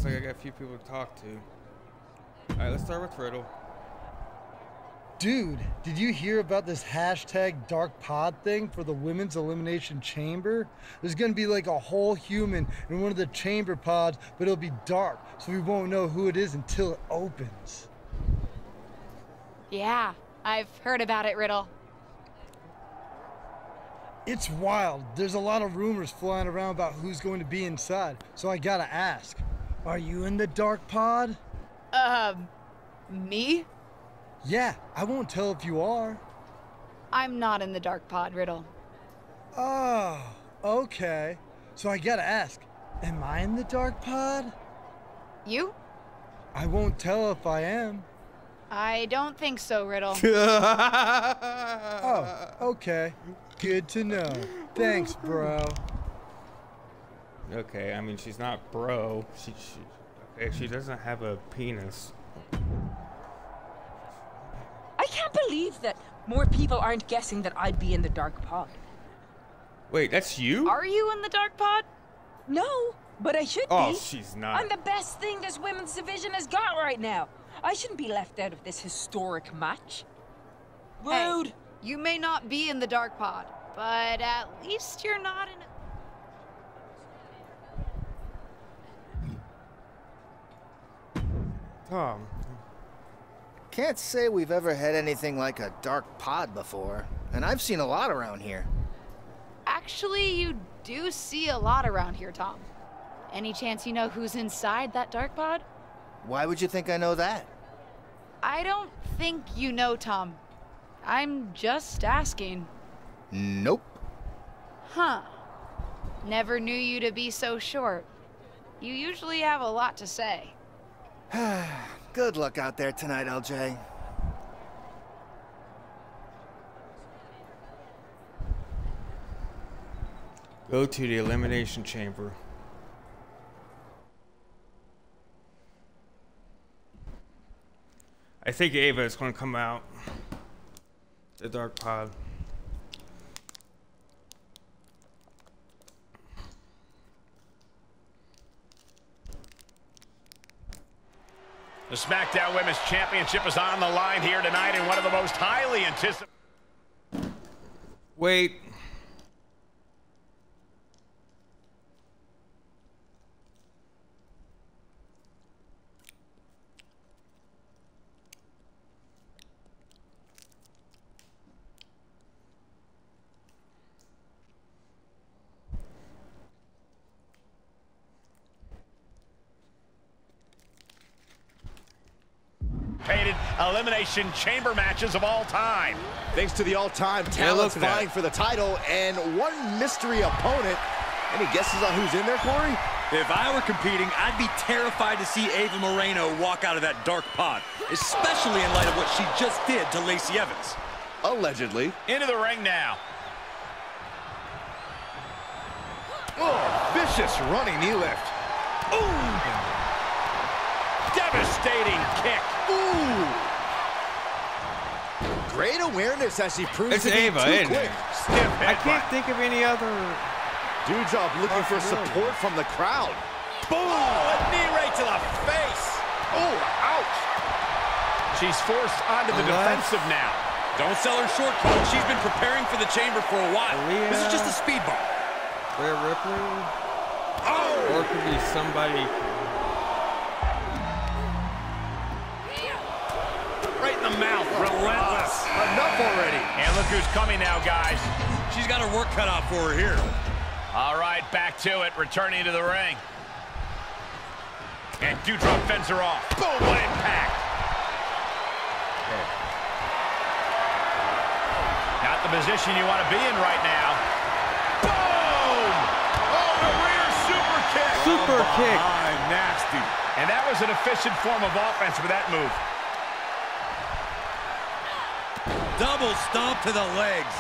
like I got a few people to talk to. Alright, let's start with Riddle. Dude, did you hear about this hashtag Dark Pod thing for the Women's Elimination Chamber? There's gonna be like a whole human in one of the chamber pods, but it'll be dark, so we won't know who it is until it opens. Yeah, I've heard about it, Riddle. It's wild. There's a lot of rumors flying around about who's going to be inside, so I gotta ask. Are you in the Dark Pod? Me? Yeah, I won't tell if you are. I'm not in the Dark Pod, Riddle. Oh, okay. So I gotta ask, am I in the Dark Pod? You? I won't tell if I am. I don't think so, Riddle. Oh, okay. Good to know. Thanks, bro. Okay, I mean, she's not bro. She doesn't have a penis. I can't believe that more people aren't guessing that I'd be in the Dark Pod. Wait, that's you? Are you in the Dark Pod? No, but I should Oh, be. she's not. I'm the best thing this women's division has got right now. I shouldn't be left out of this historic match. Rude! Hey, you may not be in the Dark Pod, but at least you're not in a... Tom. Can't say we've ever had anything like a dark pod before, and I've seen a lot around here. Actually, you do see a lot around here, Tom. Any chance you know who's inside that Dark Pod? Why would you think I know that? I don't think you know, Tom. I'm just asking. Nope. Huh. Never knew you to be so short. You usually have a lot to say. Good luck out there tonight, LJ. Go to the Elimination Chamber. I think Ava is going to come out. The Dark Pod. The SmackDown Women's Championship is on the line here tonight in one of the most highly anticipated... Wait. Elimination Chamber matches of all time. Thanks to the all-time talents vying for the title and one mystery opponent. Any guesses on who's in there, Corey? If I were competing, I'd be terrified to see Ava Moreno walk out of that Dark Pod, especially in light of what she just did to Lacey Evans. Allegedly. Into the ring now. Oh, vicious running knee lift. Ooh! Devastating kick. Ooh! Great awareness as she proves to be Ava, too quick. Stiff I headbutt. can't think of any other... Doudrop looking for support from the crowd. Boom! A knee right to the face. Oh, ouch! She's forced onto the defensive now. Don't sell her short, Coach. She's been preparing for the chamber for a while. This is just a speed bump. Rhea Ripley? Oh! Or it could be somebody... Right in the mouth. Relentless. Enough already. And look who's coming now, guys. She's got her work cut out for her here. All right, back to it. Returning to the ring. And Doudrop fends her off. Boom, what impact. Not the position you want to be in right now. Boom! Oh, the rear super kick. Super kick. Nasty. And that was an efficient form of offense with that move. Double stomp to the legs.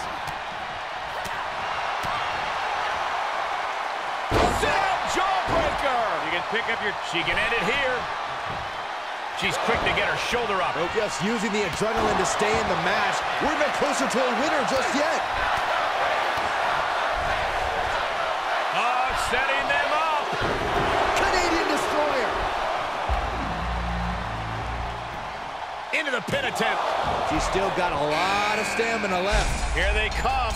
Sit-up jawbreaker. She can end it here. She's quick to get her shoulder up. Just using the adrenaline to stay in the match. We're no closer to a winner just yet. Oh, setting them up. Canadian Destroyer. the pin attempt. She's still got a lot of stamina left. Here they come.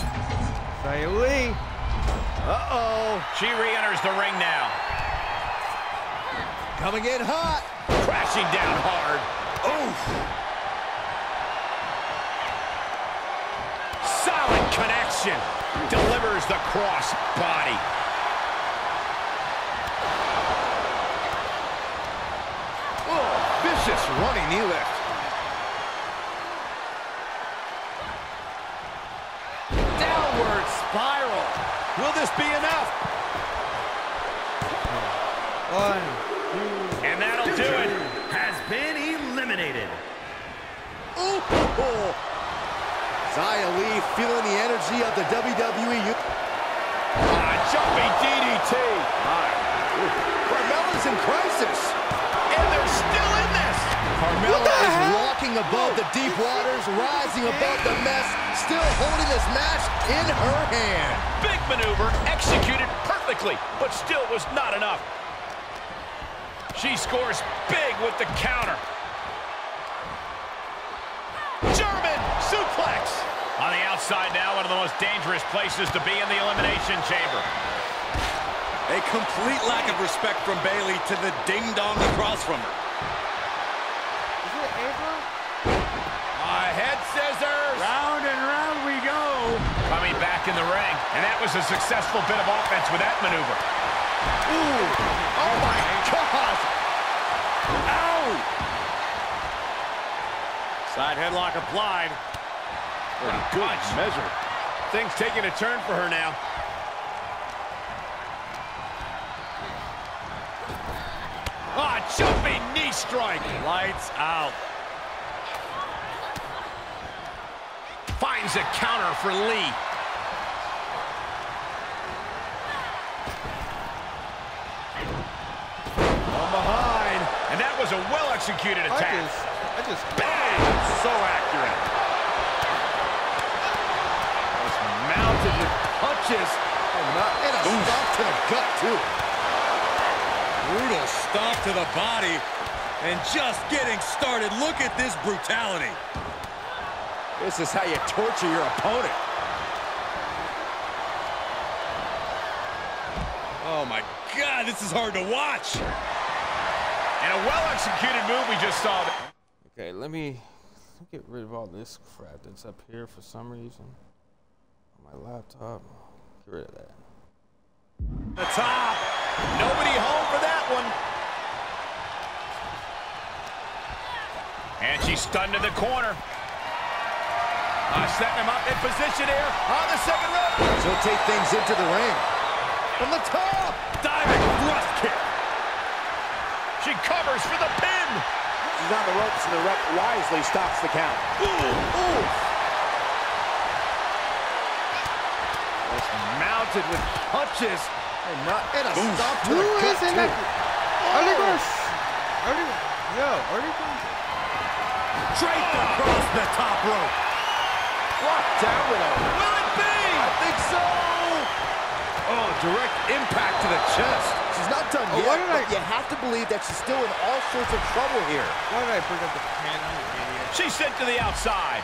Xia Li. Uh-oh. She re-enters the ring now. Coming in hot. Crashing down hard. Oof. Solid connection. Delivers the cross body. Oh, vicious running knee lift. Downward spiral. Will this be enough? One. And that'll do it. Has been eliminated. Ooh. Xia Li feeling the energy of the WWE. Jumping DDT. Carmella's in crisis. And they're still in this. Carmella is walking above the deep waters, rising above the mess, still holding this match in her hand. Big maneuver, executed perfectly, but still was not enough. She scores big with the counter. German suplex. On the outside now, one of the most dangerous places to be in the Elimination Chamber. A complete lack of respect from Bayley to the ding-dong across from her. Is it Ava? Head scissors. Round and round we go. Coming back in the ring, and that was a successful bit of offense with that maneuver. Ooh. Oh my God. Ow! Side headlock applied. Good measure. Things taking a turn for her now. Jumping knee strike. Lights out. Finds a counter for Lee. From behind. And that was a well-executed attack. I just Bang! So accurate. Mounted with punches. And a stomp to the gut, too. Brutal stomp to the body. And just getting started. Look at this brutality. This is how you torture your opponent. Oh my God, this is hard to watch. And a well-executed move we just saw. Okay, let me get rid of all this crap that's up here for some reason. On my laptop. Get rid of that. The top. Nobody home for that one. And she's stunned in the corner. Setting him up in position here on the second rope. She'll take things into the ring. From the top. Diving thrust kick. She covers for the pin. She's on the ropes and the ref wisely stops the count. Ooh. Mounted with punches. And a stomp to Who the gut, is in too. Draped across the top rope. Locked down with a... Will it be? I think so. Oh, direct impact to the chest. She's not done yet, but you have to believe that she's still in all sorts of trouble here. Why did I bring up the pen? I'm an idiot. She's sent to the outside.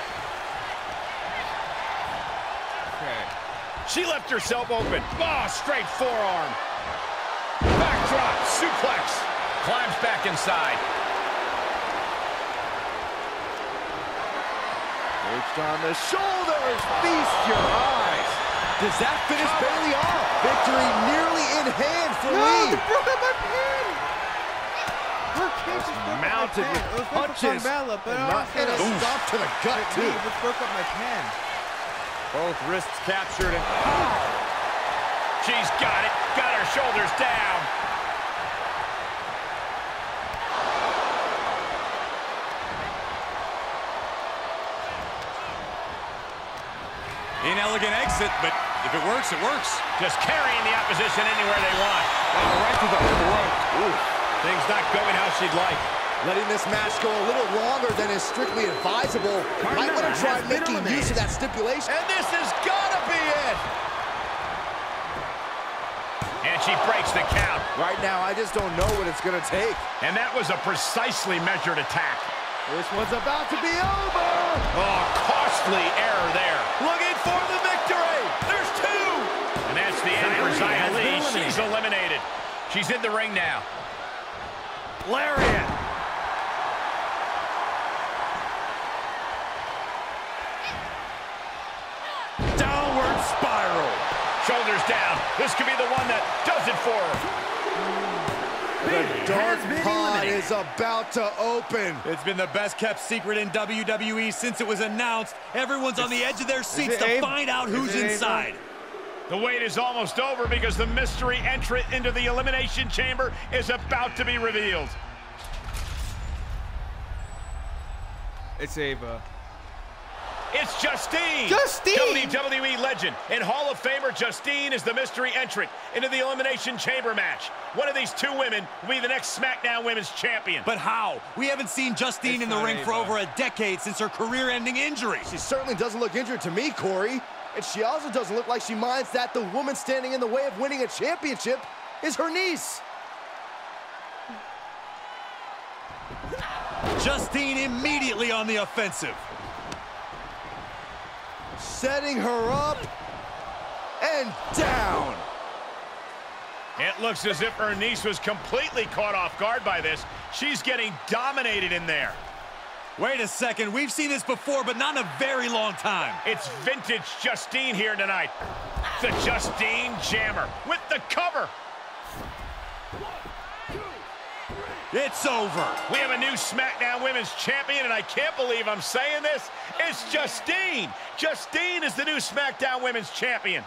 Okay. She left herself open. Oh, straight forearm. Backdrop, suplex. Climbs back inside. Reached on the shoulders. Feast your eyes. Does that finish Bayley off? Victory nearly in hand for Lee. They broke up my pen! Her kick just broke Mounted up my pen. with It was meant for punches. Carmella, but And a stomp to the gut, too. It just broke up my pen. Both wrists captured and she's got it. Got her shoulders down. Inelegant exit, but if it works, it works. Just carrying the opposition anywhere they want. Right to the throat. Ooh. Things not going how she'd like. Letting this match go a little longer than is strictly advisable. Might want to try making use of that stipulation. And this has got to be it. And she breaks the count. Right now, I just don't know what it's going to take. And that was a precisely measured attack. This one's about to be over. Oh, costly error there. Looking for the victory. There's two. And that's the end for Xia Li. She's eliminated. She's in the ring now. Lariat. Downward spiral. Shoulders down. This could be the one that does it for her. The dark pod is about to open. It's been the best kept secret in WWE since it was announced. Everyone's on the edge of their seats to find out who's inside. The wait is almost over because the mystery entrant into the Elimination Chamber is about to be revealed. It's Ava. It's Justine! Justine! WWE legend and Hall of Famer Justine is the mystery entrant into the Elimination Chamber match. One of these two women will be the next SmackDown Women's Champion. But how? We haven't seen Justine in the ring for over a decade since her career-ending injury. She certainly doesn't look injured to me, Corey. And she also doesn't look like she minds that the woman standing in the way of winning a championship is her niece. Justine immediately on the offensive. Setting her up and down. It looks as if her niece was completely caught off guard by this. She's getting dominated in there. Wait a second, we've seen this before, but not in a very long time. It's vintage Justine here tonight. The Justine Jammer with the cover. It's over. We have a new SmackDown Women's Champion, and I can't believe I'm saying this. It's Justine. Justine is the new SmackDown Women's Champion.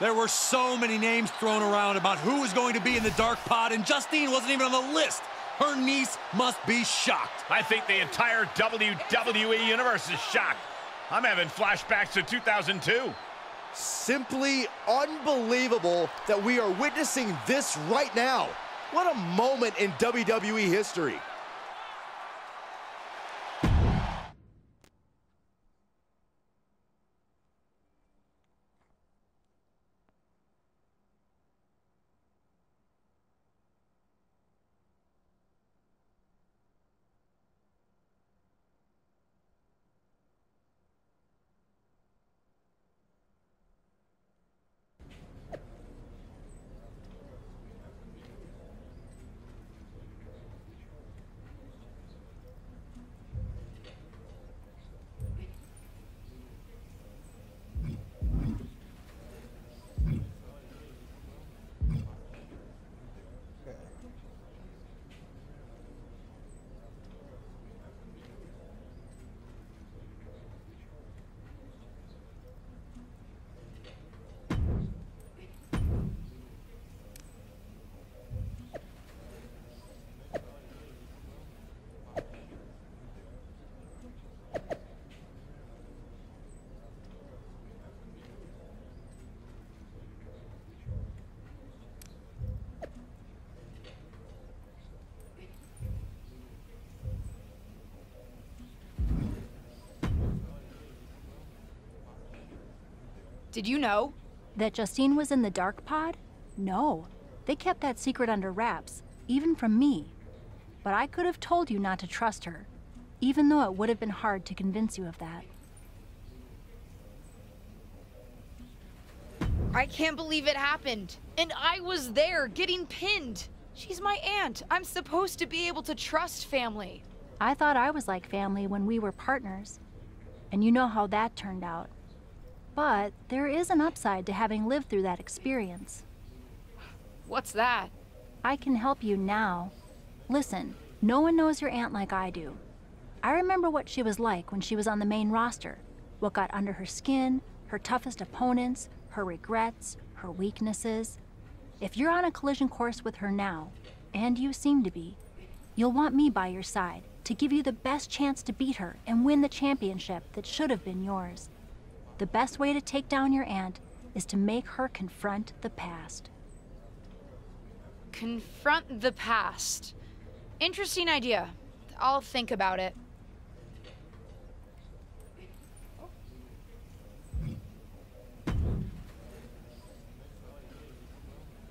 There were so many names thrown around about who was going to be in the dark pod, and Justine wasn't even on the list. Her niece must be shocked. I think the entire WWE Universe is shocked. I'm having flashbacks to 2002. Simply unbelievable that we are witnessing this right now. What a moment in WWE history. Did you know? That Justine was in the dark pod? No. They kept that secret under wraps, even from me. But I could have told you not to trust her, even though it would have been hard to convince you of that. I can't believe it happened. And I was there, getting pinned. She's my aunt. I'm supposed to be able to trust family. I thought I was like family when we were partners. And you know how that turned out. But there is an upside to having lived through that experience. What's that? I can help you now. Listen, no one knows your aunt like I do. I remember what she was like when she was on the main roster, what got under her skin, her toughest opponents, her regrets, her weaknesses. If you're on a collision course with her now, and you seem to be, you'll want me by your side to give you the best chance to beat her and win the championship that should have been yours. The best way to take down your aunt is to make her confront the past. Confront the past. Interesting idea. I'll think about it.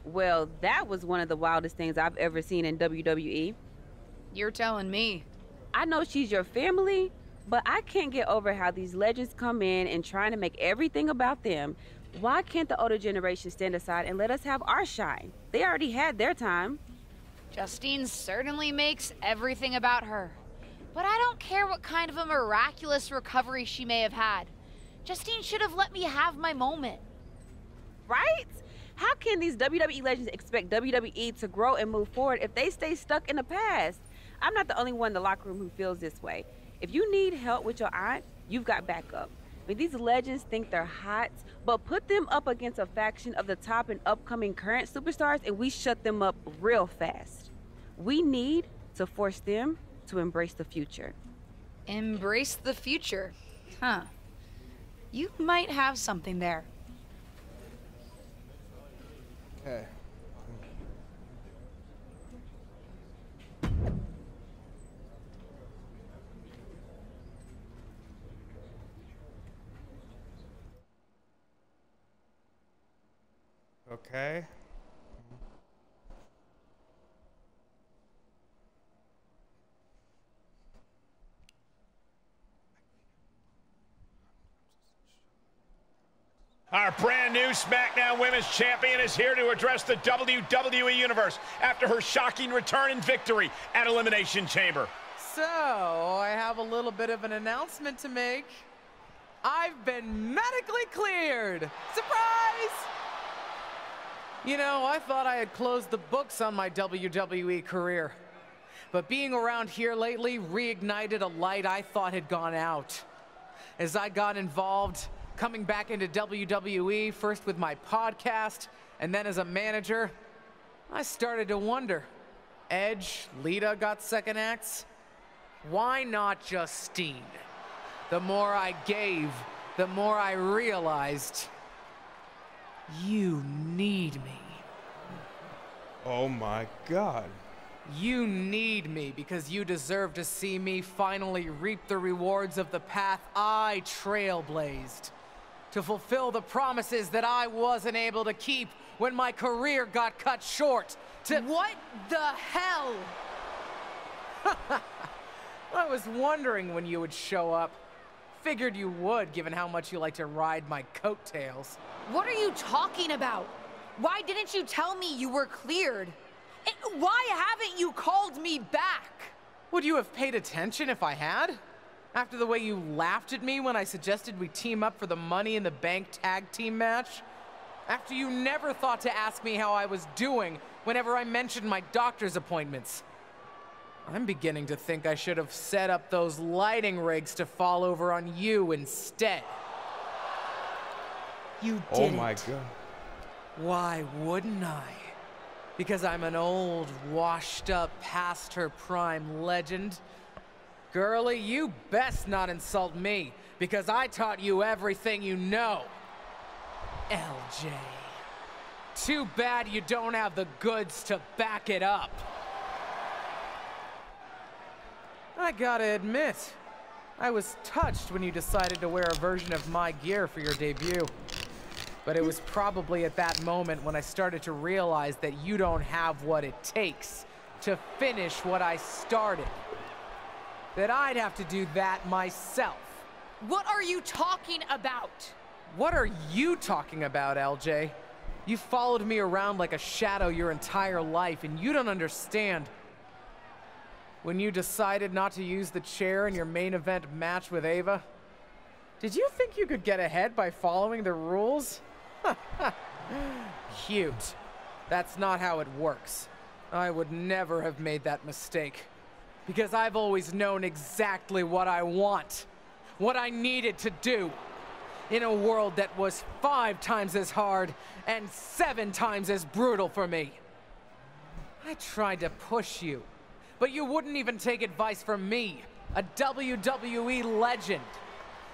Well, that was one of the wildest things I've ever seen in WWE. You're telling me. I know she's your family, but I can't get over how these legends come in and trying to make everything about them. Why can't the older generation stand aside and let us have our shine? They already had their time. Justine certainly makes everything about her. But I don't care what kind of a miraculous recovery she may have had. Justine should have let me have my moment. Right? How can these WWE legends expect WWE to grow and move forward if they stay stuck in the past? I'm not the only one in the locker room who feels this way. If you need help with your aunt, you've got backup. I mean, these legends think they're hot, but put them up against a faction of the top and upcoming current superstars and we shut them up real fast. We need to force them to embrace the future. Embrace the future? Huh. You might have something there. Okay. Okay. Our brand new SmackDown Women's Champion is here to address the WWE Universe after her shocking return and victory at Elimination Chamber. So, I have a little bit of an announcement to make. I've been medically cleared! Surprise! You know, I thought I had closed the books on my WWE career. But being around here lately reignited a light I thought had gone out. As I got involved, coming back into WWE, first with my podcast, and then as a manager, I started to wonder. Edge, Lita got second acts. Why not Justine? The more I gave, the more I realized you need me. Oh my God. You need me because you deserve to see me finally reap the rewards of the path I trailblazed. To fulfill the promises that I wasn't able to keep when my career got cut short. What the hell? I was wondering when you would show up. Figured you would, given how much you like to ride my coattails. What are you talking about? Why didn't you tell me you were cleared? And why haven't you called me back? Would you have paid attention if I had? After the way you laughed at me when I suggested we team up for the Money in the Bank tag team match? After you never thought to ask me how I was doing whenever I mentioned my doctor's appointments? I'm beginning to think I should have set up those lighting rigs to fall over on you instead. You didn't. Oh my God. Why wouldn't I? Because I'm an old, washed-up, past-her-prime legend? Girlie, you best not insult me, because I taught you everything you know. LJ. Too bad you don't have the goods to back it up. I gotta admit, I was touched when you decided to wear a version of my gear for your debut. But it was probably at that moment when I started to realize that you don't have what it takes to finish what I started. That I'd have to do that myself. What are you talking about? What are you talking about, LJ? You followed me around like a shadow your entire life, and you don't understand. When you decided not to use the chair in your main event match with Ava, did you think you could get ahead by following the rules? Cute. That's not how it works. I would never have made that mistake. Because I've always known exactly what I want. What I needed to do. In a world that was 5 times as hard and 7 times as brutal for me. I tried to push you, but you wouldn't even take advice from me, a WWE legend.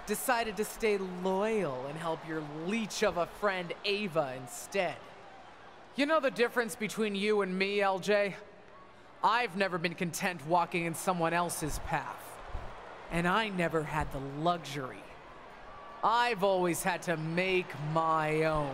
Decided to stay loyal and help your leech of a friend Ava instead. You know the difference between you and me, LJ? I've never been content walking in someone else's path. And I never had the luxury. I've always had to make my own.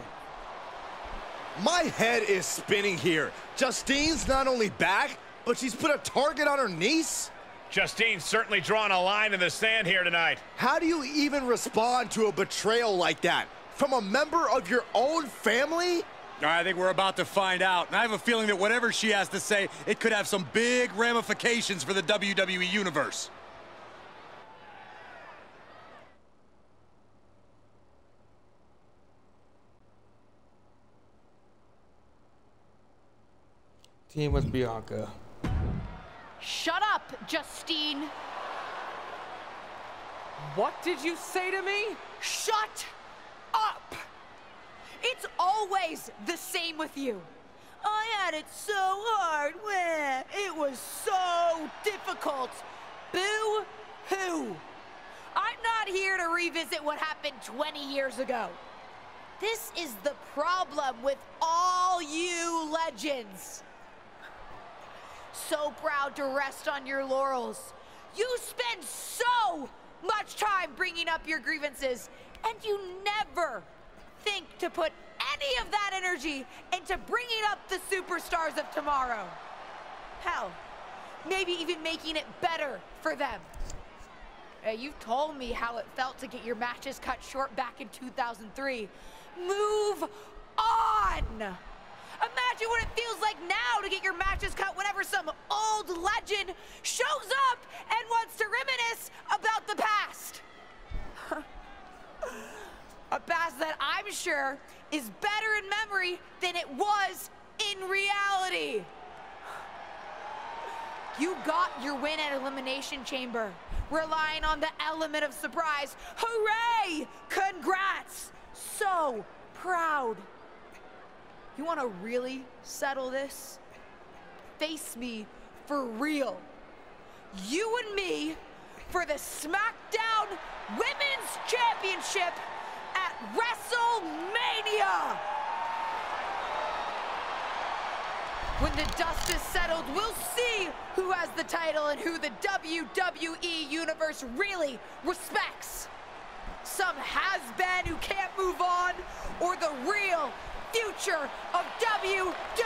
My head is spinning here. Justine's not only back, but she's put a target on her niece? Justine's certainly drawn a line in the sand here tonight. How do you even respond to a betrayal like that? From a member of your own family? I think we're about to find out. And I have a feeling that whatever she has to say, it could have some big ramifications for the WWE Universe. Team with Bianca. Shut up, Justine. What did you say to me? Shut up! It's always the same with you. I had it so hard. It was so difficult. Boo-hoo. I'm not here to revisit what happened 20 years ago. This is the problem with all you legends. So proud to rest on your laurels. You spend so much time bringing up your grievances, and you never think to put any of that energy into bringing up the superstars of tomorrow. Hell, maybe even making it better for them. You've told me how it felt to get your matches cut short back in 2003. Move on! Imagine what it feels like now to get your matches cut whenever some old legend shows up and wants to reminisce about the past. A past that I'm sure is better in memory than it was in reality. You got your win at Elimination Chamber, relying on the element of surprise. Hooray! Congrats! So proud. You want to really settle this? Face me for real. You and me for the SmackDown Women's Championship at WrestleMania! When the dust is settled, we'll see who has the title and who the WWE Universe really respects. Some has-been who can't move on, or the real future of WWE.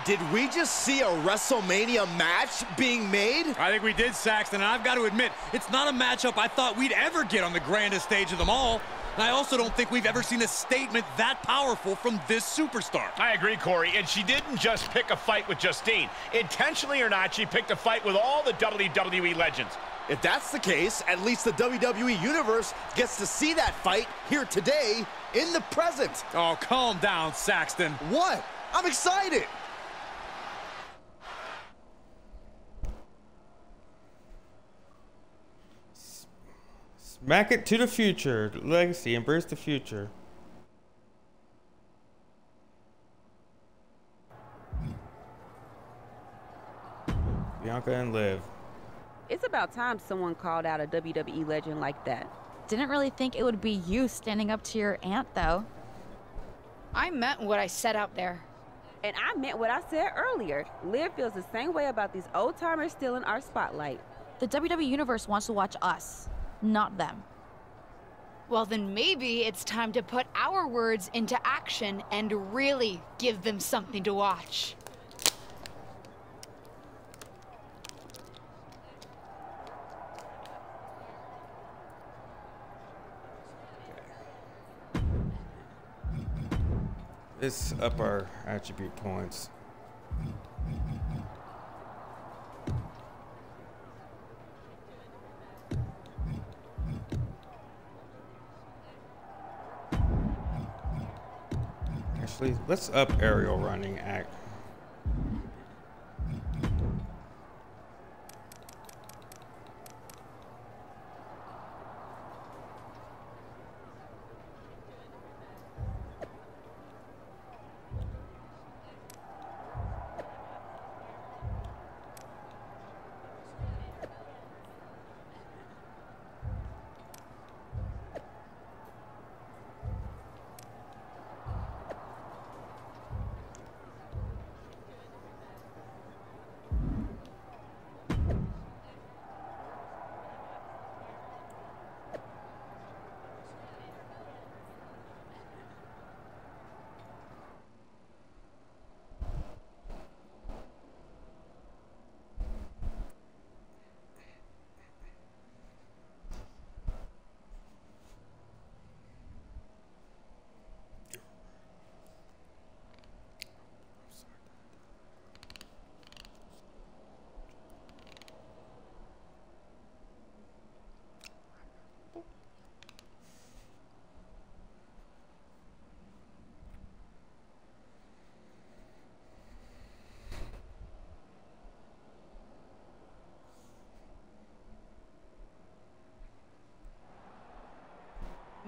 Did we just see a WrestleMania match being made? I think we did, Saxton, and I've got to admit, it's not a matchup I thought we'd ever get on the grandest stage of them all. And I also don't think we've ever seen a statement that powerful from this superstar. I agree, Corey, and she didn't just pick a fight with Justine. Intentionally or not, she picked a fight with all the WWE legends. If that's the case, at least the WWE Universe gets to see that fight here today in the present. Oh, calm down, Saxton. What? I'm excited. Smack it to the future. Legacy, embrace the future. Bianca and Liv. It's about time someone called out a WWE legend like that. Didn't really think it would be you standing up to your aunt, though. I meant what I said out there. And I meant what I said earlier. Liv feels the same way about these old-timers still in our spotlight. The WWE Universe wants to watch us, not them. Well, then maybe it's time to put our words into action and really give them something to watch. Let's up our attribute points. Actually, let's up aerial running act.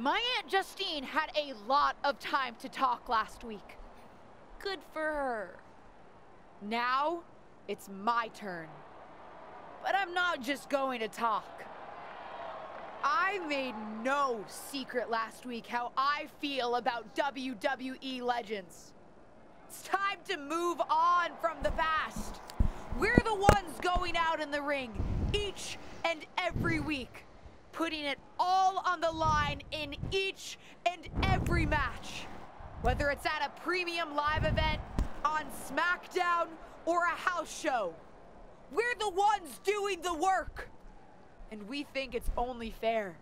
My Aunt Justine had a lot of time to talk last week. Good for her. Now, it's my turn. But I'm not just going to talk. I made no secret last week how I feel about WWE legends. It's time to move on from the past. We're the ones going out in the ring each and every week, putting it all on the line in each and every match. Whether it's at a premium live event, on SmackDown, or a house show. We're the ones doing the work. And we think it's only fair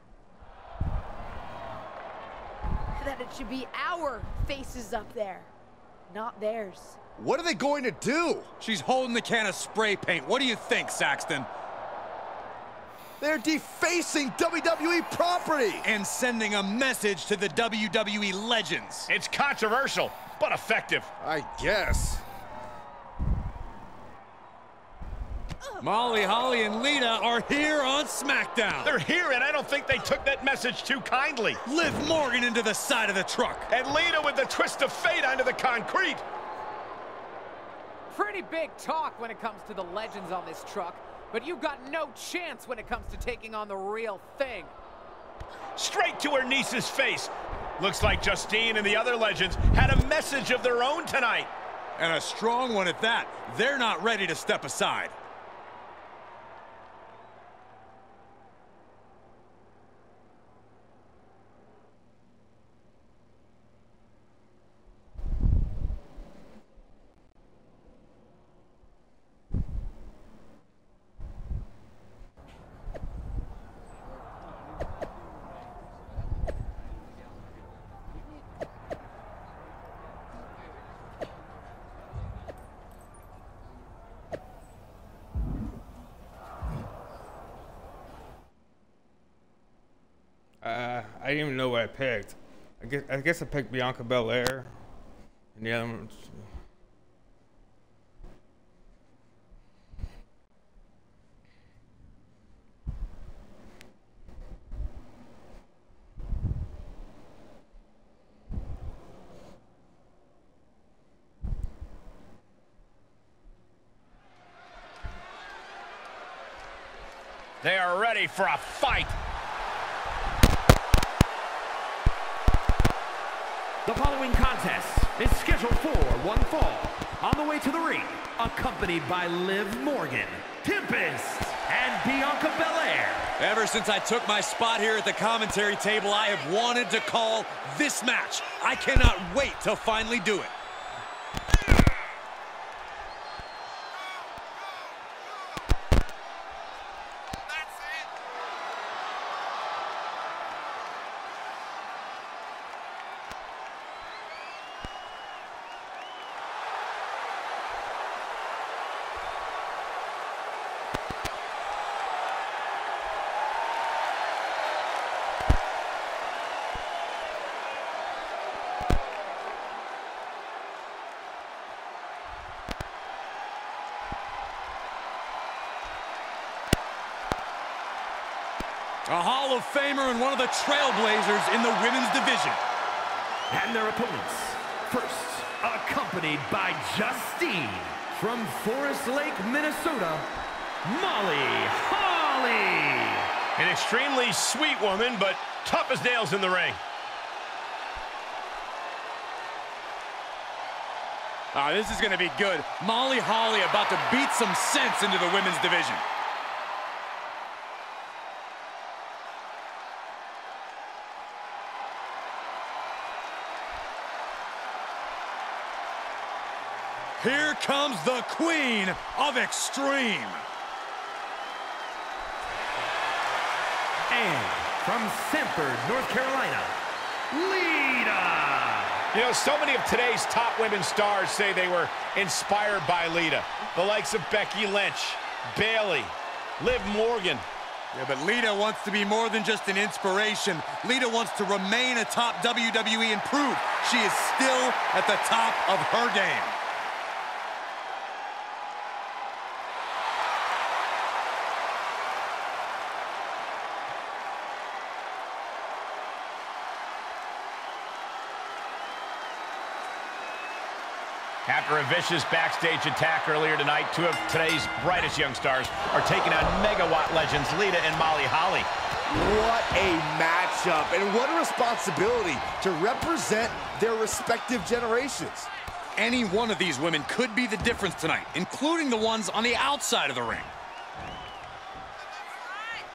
that it should be our faces up there, not theirs. What are they going to do? She's holding the can of spray paint. What do you think, Saxton? They're defacing WWE property and sending a message to the WWE legends. It's controversial, but effective. I guess. Molly, Holly, and Lita are here on SmackDown. They're here, and I don't think they took that message too kindly. Liv Morgan into the side of the truck. And Lita with the twist of fate onto the concrete. Pretty big talk when it comes to the legends on this truck, but you've got no chance when it comes to taking on the real thing. Straight to her niece's face. Looks like Justine and the other legends had a message of their own tonight. And a strong one at that. They're not ready to step aside. I didn't even know what I picked. I guess I picked Bianca Belair, and the other ones. They are ready for a fight. The following contest is scheduled for one fall. On the way to the ring, accompanied by Liv Morgan, Tempest, and Bianca Belair. Ever since I took my spot here at the commentary table, I have wanted to call this match. I cannot wait to finally do it. A Hall of Famer and one of the trailblazers in the women's division. And their opponents, first, accompanied by Justine, from Forest Lake, Minnesota, Molly Holly. An extremely sweet woman, but tough as nails in the ring. This is going to be good. Molly Holly about to beat some sense into the women's division. Here comes the Queen of Extreme. And from Sanford, North Carolina, Lita. You know, so many of today's top women stars say they were inspired by Lita. The likes of Becky Lynch, Bayley, Liv Morgan. Yeah, but Lita wants to be more than just an inspiration. Lita wants to remain a top WWE and prove she is still at the top of her game. After a vicious backstage attack earlier tonight, two of today's brightest young stars are taking on megawatt legends Lita and Molly Holly. What a matchup, and what a responsibility to represent their respective generations. Any one of these women could be the difference tonight, including the ones on the outside of the ring.